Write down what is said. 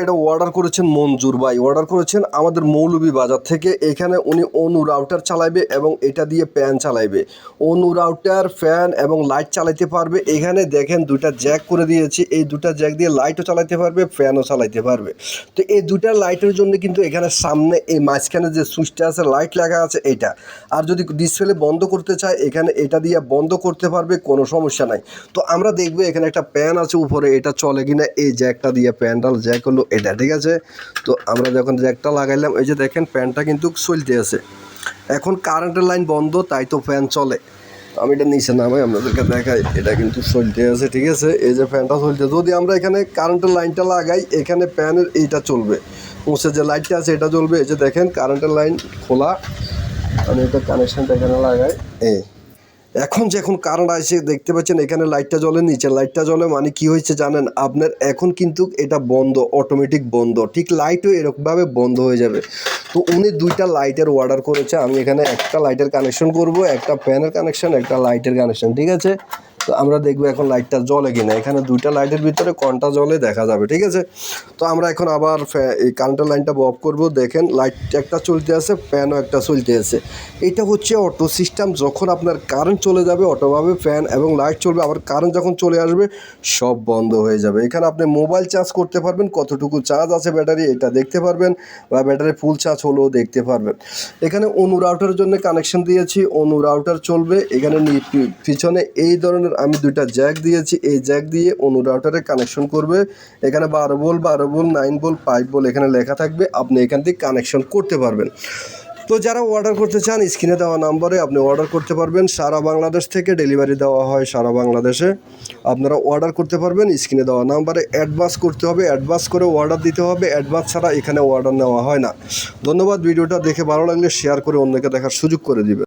এটা অর্ডার করেছেন মঞ্জুর ভাই, অর্ডার করেছেন আমাদের মৌলভীবাজার থেকে। এখানে উনি অনু রাউটার চালাইবে এবং এটা দিয়ে ফ্যান চালাইবে। অনু রাউটার, ফ্যান এবং লাইট চালাইতে পারবে। এখানে দেখেন দুটা জ্যাক করে দিয়েছি, এই দুটা জ্যাক দিয়ে লাইটও চালাইতে পারবে, ফ্যানও চালাইতে পারবে। তো এই দুটা লাইটের জন্য কিন্তু এখানে সামনে এই মাঝখানে যে সুইচটা আছে লাইট লাগা আছে এইটা। আর যদি ডিসপ্লে বন্ধ করতে চায় এখানে এটা দিয়ে বন্ধ করতে পারবে, কোনো সমস্যা নাই। তো আমরা দেখবো এখানে একটা ফ্যান আছে উপরে, এটা চলে কিনা। এই জ্যাকটা দিয়ে প্যানটাল জ্যাক হলো এটা, ঠিক আছে। তো আমরা যখন জ্যাকটা লাগাইলাম এই যে দেখেন ফ্যানটা কিন্তু চলতে আছে। এখন কারেন্টের লাইন বন্ধ, তাই তো ফ্যান চলে। আমি এটা নিচে নামাই আপনাদেরকে দেখাই, এটা কিন্তু চলতে আছে, ঠিক আছে। এই যে ফ্যানটা চলতে, যদি আমরা এখানে কারেন্টের লাইনটা লাগাই এখানে ফ্যানের এইটা চলবে, উঁচে যে লাইটটা আছে এটা জ্বলবে। এই যে দেখেন কারেন্টের লাইন খোলা, আমি এটা কানেকশানটা এখানে লাগাই। এখন যখন কারেন্ট আসে দেখতে পাচ্ছেন এখানে লাইটটা জ্বলে, নিচে লাইটটা জ্বলে, মানে কি হয়েছে জানেন আপনার, এখন কিন্তু এটা বন্ধ, অটোমেটিক বন্ধ। ঠিক লাইটও এরকমভাবে বন্ধ হয়ে যাবে। তো উনি দুইটা লাইটের অর্ডার করেছে, আমি এখানে একটা লাইটের কানেকশন করব, একটা ফ্যানের কানেকশন, একটা লাইটের কানেকশন, ঠিক আছে। তো আমরা দেখবো এখন লাইটটা জ্বলে কিনা, এখানে দুইটা লাইটের ভিতরে কোনটা জ্বলে দেখা যাবে, ঠিক আছে। তো আমরা এখন আবার এই কারেন্টের লাইনটা অফ করব। দেখেন লাইট একটা চলতে আছে, ফ্যানও একটা চলতে আছে। এটা হচ্ছে অটো সিস্টেম, যখন আপনার কারেন্ট চলে যাবে অটোভাবে ফ্যান এবং লাইট চলবে, আবার কারেন্ট যখন চলে আসবে সব বন্ধ হয়ে যাবে। এখানে আপনি মোবাইল চার্জ করতে পারবেন, কতটুকু চার্জ আছে ব্যাটারি এটা দেখতে পারবেন, বা ব্যাটারি ফুল চার্জ হলেও দেখতে পারবেন। এখানে অনু রাউটারের জন্য কানেকশন দিয়েছি, অনু রাউটার চলবে। এখানে পিছনে এই ধরনের আমি দুইটা জ্যাক দিয়েছি, এই জ্যাক দিয়ে অনু রাউটারে কানেকশন করবে। এখানে 12 ভোল্ট, 12 ভোল্ট, 9 ভোল্ট, 5 ভোল্ট এখানে লেখা থাকবে, আপনি এখান থেকে কানেকশন করতে পারবেন। তো যারা অর্ডার করতে চান স্ক্রিনে দেওয়া নাম্বারে আপনি অর্ডার করতে পারবেন। সারা বাংলাদেশ থেকে ডেলিভারি দেওয়া হয়, সারা বাংলাদেশে আপনারা অর্ডার করতে পারবেন। স্ক্রিনে দেওয়া নাম্বারে অ্যাডভান্স করতে হবে, অ্যাডভান্স করে অর্ডার দিতে হবে, অ্যাডভান্স ছাড়া এখানে অর্ডার নেওয়া হয় না। ধন্যবাদ। ভিডিওটা দেখে ভালো লাগলে শেয়ার করে অন্যকে দেখার সুযোগ করে দিবেন।